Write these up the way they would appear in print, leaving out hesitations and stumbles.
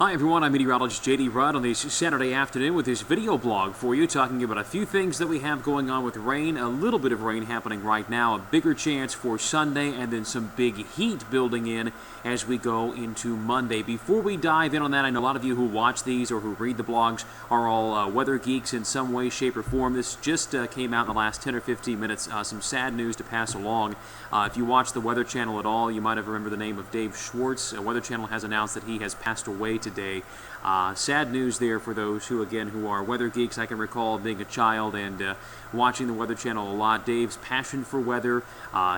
Hi everyone, I'm meteorologist J.D. Rudd on this Saturday afternoon with this video blog for you, talking about a few things that we have going on with rain, a little bit of rain happening right now, a bigger chance for Sunday, and then some big heat building in as we go into Monday. Before we dive in on that, I know a lot of you who watch these or who read the blogs are all weather geeks in some way, shape, or form. This just came out in the last 10 or 15 minutes. Some sad news to pass along. If you watch the Weather Channel at all, you might have remembered the name of Dave Schwartz. Weather Channel has announced that he has passed away today. Sad news there for those who are weather geeks. I can recall being a child and watching the Weather Channel a lot. Dave's passion for weather,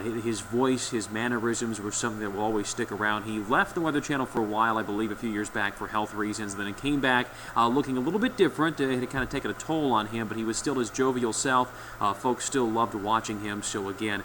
his voice, his mannerisms were something that will always stick around. He left the Weather Channel for a while, I believe a few years back, for health reasons, and then he came back looking a little bit different. It had kind of taken a toll on him, but he was still his jovial self. Folks still loved watching him, so again,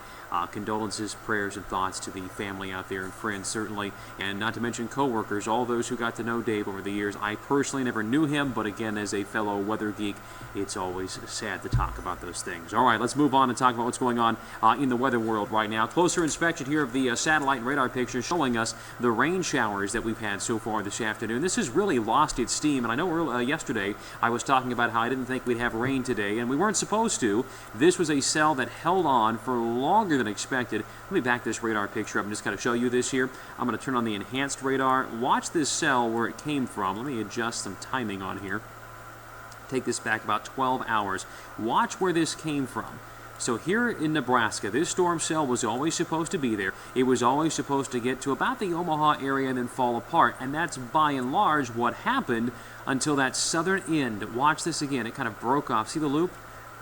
condolences, prayers, and thoughts to the family out there and friends, certainly, and not to mention co-workers, all those who got to know Dave over the years. I personally never knew him, but again, as a fellow weather geek, it's always sad to talk about those things. All right, let's move on and talk about what's going on in the weather world right now. Closer inspection here of the satellite and radar pictures showing us the rain showers that we've had so far this afternoon. This has really lost its steam, and I know yesterday I was talking about how I didn't think we'd have rain today, and we weren't supposed to. This was a cell that held on for longer than expected. Let me back this radar picture up and just kind of show you this here. I'm going to turn on the enhanced radar. Watch this cell where it came from. Let me adjust some timing on here. Take this back about 12 hours. Watch where this came from. So here in Nebraska, this storm cell was always supposed to be there. It was always supposed to get to about the Omaha area and then fall apart. And that's by and large what happened until that southern end. Watch this again. It kind of broke off. See the loop?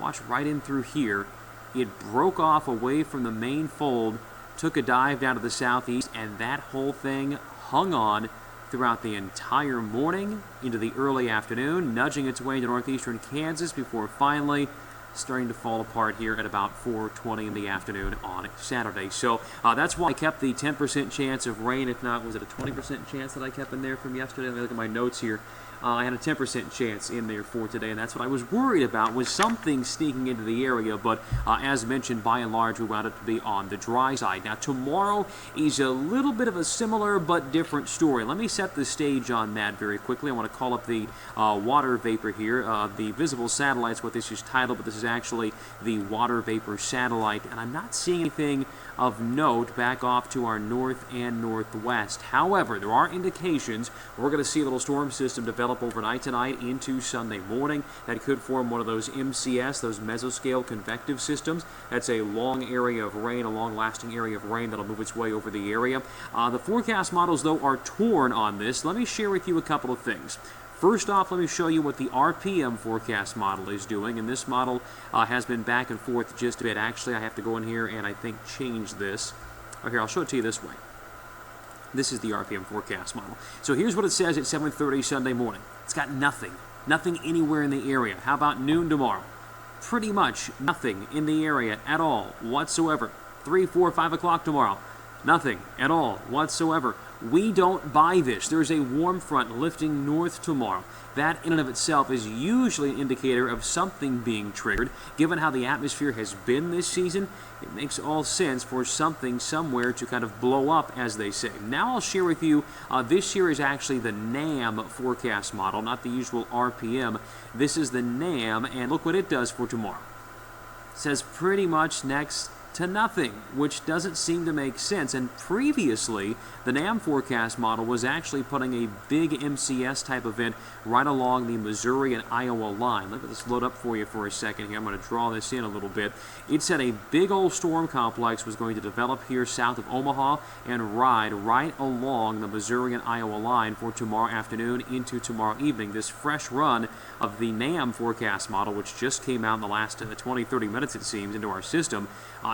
Watch right in through here. It broke off away from the main fold, took a dive down to the southeast, and that whole thing hung on throughout the entire morning into the early afternoon, nudging its way into northeastern Kansas before finally starting to fall apart here at about 4:20 in the afternoon on Saturday. So that's why I kept the 10% chance of rain. If not, was it a 20% chance that I kept in there from yesterday? Let me look at my notes here. I had a 10% chance in there for today, and that's what I was worried about, was something sneaking into the area, but as mentioned, by and large, we wound up to be on the dry side. Now, tomorrow is a little bit of a similar but different story. Let me set the stage on that very quickly. I want to call up the water vapor here. The visible satellite's what this is titled, but this is actually the water vapor satellite, and I'm not seeing anything of note back off to our north and northwest. However, there are indications we're going to see a little storm system develop overnight tonight into Sunday morning. That could form one of those MCS, those mesoscale convective systems. That's a long area of rain, a long-lasting area of rain that'll move its way over the area. The forecast models, though, are torn on this. Let me share with you a couple of things. First off, let me show you what the RPM forecast model is doing, and this model has been back and forth just a bit. Actually, I have to go in here and I think change this. Oh, here, I'll show it to you this way. This is the RPM forecast model. So here's what it says at 7:30 Sunday morning. It's got nothing anywhere in the area. How about noon tomorrow? Pretty much nothing in the area at all whatsoever. 3, 4, 5 o'clock tomorrow. Nothing at all whatsoever. We don't buy this. There's a warm front lifting north tomorrow. That in and of itself is usually an indicator of something being triggered. Given how the atmosphere has been this season, it makes all sense for something somewhere to kind of blow up, as they say. Now I'll share with you, this here is actually the NAM forecast model, not the usual RPM. This is the NAM, and look what it does for tomorrow. It says pretty much next to nothing, which doesn't seem to make sense. And previously, the NAM forecast model was actually putting a big MCS type event right along the Missouri and Iowa line. Let me just load up for you for a second here. I'm going to draw this in a little bit. It said a big old storm complex was going to develop here south of Omaha and ride right along the Missouri and Iowa line for tomorrow afternoon into tomorrow evening. This fresh run of the NAM forecast model, which just came out in the last 20-30 minutes, it seems, into our system,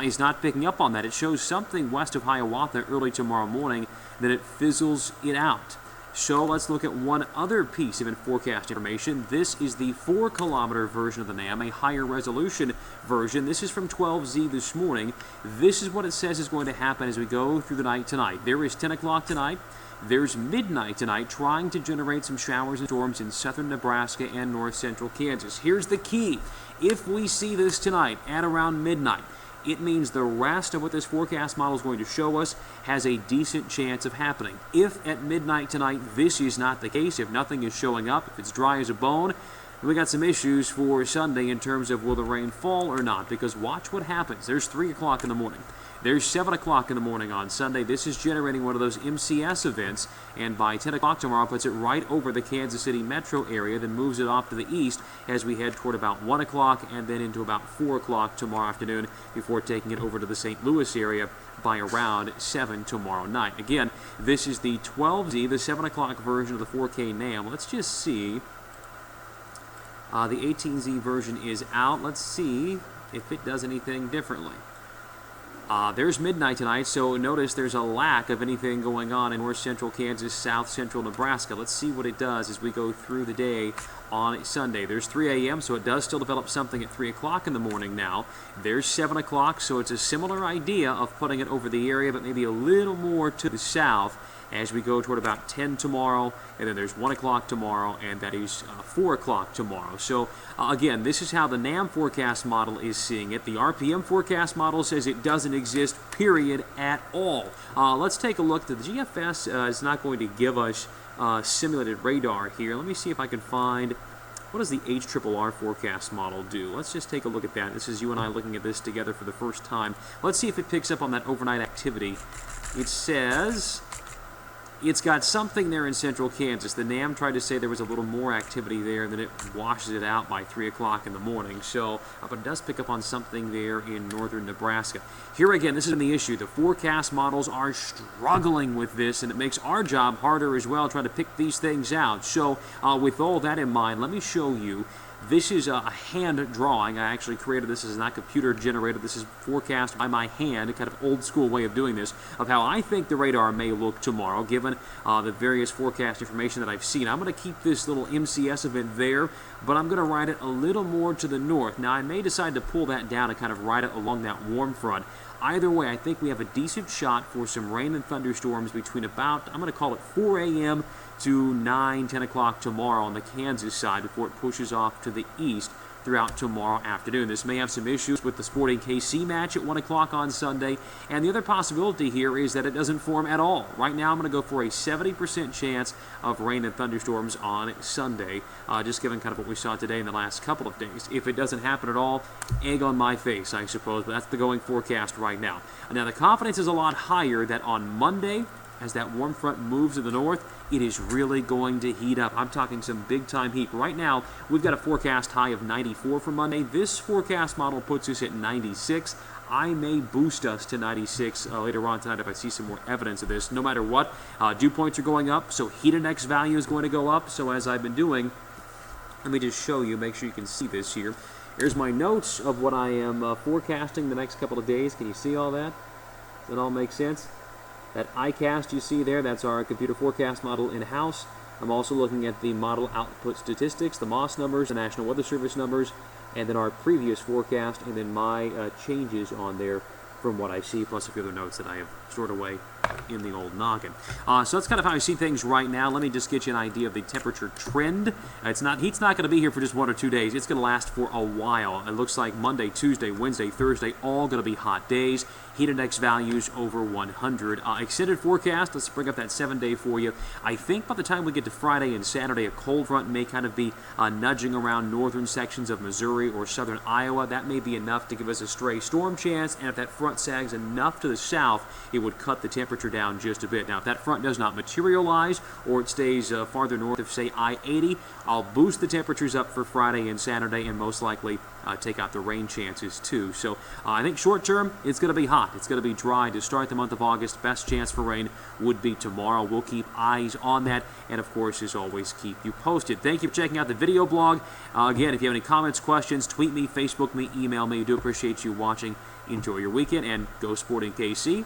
is not picking up on that. It shows something west of Hiawatha early tomorrow morning, then it fizzles it out. So let's look at one other piece of forecast information. This is the 4-kilometer version of the NAM, a higher resolution version. This is from 12Z this morning. This is what it says is going to happen as we go through the night tonight. There is 10 o'clock tonight. There's midnight tonight, trying to generate some showers and storms in southern Nebraska and north central Kansas. Here's the key. If we see this tonight at around midnight, it means the rest of what this forecast model is going to show us has a decent chance of happening. If at midnight tonight this is not the case, if nothing is showing up, if it's dry as a bone, we got some issues for Sunday in terms of will the rain fall or not, because watch what happens. There's 3 o'clock in the morning. There's 7 o'clock in the morning on Sunday. This is generating one of those MCS events, and by 10 o'clock tomorrow puts it right over the Kansas City metro area, then moves it off to the east as we head toward about 1 o'clock and then into about 4 o'clock tomorrow afternoon before taking it over to the St. Louis area by around 7 tomorrow night. Again, this is the 12Z, the 7 o'clock version of the 4K NAM. Let's just see. The 18Z version is out. Let's see if it does anything differently. There's midnight tonight, so notice there's a lack of anything going on in north central Kansas, south central Nebraska. Let's see what it does as we go through the day on Sunday. There's 3 a.m., so it does still develop something at 3 o'clock in the morning now. There's 7 o'clock, so it's a similar idea of putting it over the area, but maybe a little more to the south as we go toward about 10 tomorrow, and then there's 1 o'clock tomorrow, and that is 4 o'clock tomorrow. So, again, this is how the NAM forecast model is seeing it. The RPM forecast model says it doesn't exist, period, at all. Let's take a look. The GFS is not going to give us simulated radar here. Let me see if I can find, what does the HRRR forecast model do? Let's just take a look at that. This is you and I looking at this together for the first time. Let's see if it picks up on that overnight activity. It says it's got something there in central Kansas. The NAM tried to say there was a little more activity there, and then it washes it out by 3 o'clock in the morning. So, but it does pick up on something there in northern Nebraska. Here again, this is the issue. The forecast models are struggling with this, and it makes our job harder as well, trying to pick these things out. So, with all that in mind, let me show you. This is a hand drawing. I actually created this. This is not computer generated. This is forecast by my hand, a kind of old school way of doing this, of how I think the radar may look tomorrow, given the various forecast information that I've seen. I'm going to keep this little MCS event there, but I'm going to ride it a little more to the north. Now, I may decide to pull that down and kind of ride it along that warm front. Either way, I think we have a decent shot for some rain and thunderstorms between about, I'm going to call it 4 a.m. to 9, 10 o'clock tomorrow on the Kansas side before it pushes off to the east throughout tomorrow afternoon. This may have some issues with the Sporting KC match at 1 o'clock on Sunday, and the other possibility here is that it doesn't form at all. Right now I'm going to go for a 70% chance of rain and thunderstorms on Sunday, just given kind of what we saw today in the last couple of days. If it doesn't happen at all, egg on my face, I suppose, but that's the going forecast right now. Now the confidence is a lot higher that on Monday, as that warm front moves to the north, it is really going to heat up. I'm talking some big-time heat. Right now, we've got a forecast high of 94 for Monday. This forecast model puts us at 96. I may boost us to 96 later on tonight if I see some more evidence of this. No matter what, dew points are going up, so heat index value is going to go up. So as I've been doing, let me just show you, make sure you can see this here. Here's my notes of what I am forecasting the next couple of days. Can you see all that? Does that all make sense? That ICAST you see there, that's our computer forecast model in-house. I'm also looking at the model output statistics, the MOS numbers, the National Weather Service numbers, and then our previous forecast, and then my changes on there from what I see, plus a few other notes that I have stored away in the old noggin. So that's kind of how I see things right now. Let me just get you an idea of the temperature trend. Heat's not going to be here for just 1 or 2 days. It's going to last for a while. It looks like Monday, Tuesday, Wednesday, Thursday, all going to be hot days. Heat index values over 100. Extended forecast, let's bring up that 7-day for you. I think by the time we get to Friday and Saturday, a cold front may kind of be nudging around northern sections of Missouri or southern Iowa. That may be enough to give us a stray storm chance, and if that front sags enough to the south, it would cut the temperature down just a bit. Now, if that front does not materialize or it stays farther north of, say, I-80, I'll boost the temperatures up for Friday and Saturday and most likely take out the rain chances too. So I think short term, it's going to be hot. It's going to be dry to start the month of August. Best chance for rain would be tomorrow. We'll keep eyes on that and, of course, as always, keep you posted. Thank you for checking out the video blog. Again, if you have any comments, questions, tweet me, Facebook me, email me. I do appreciate you watching. Enjoy your weekend and go Sporting KC.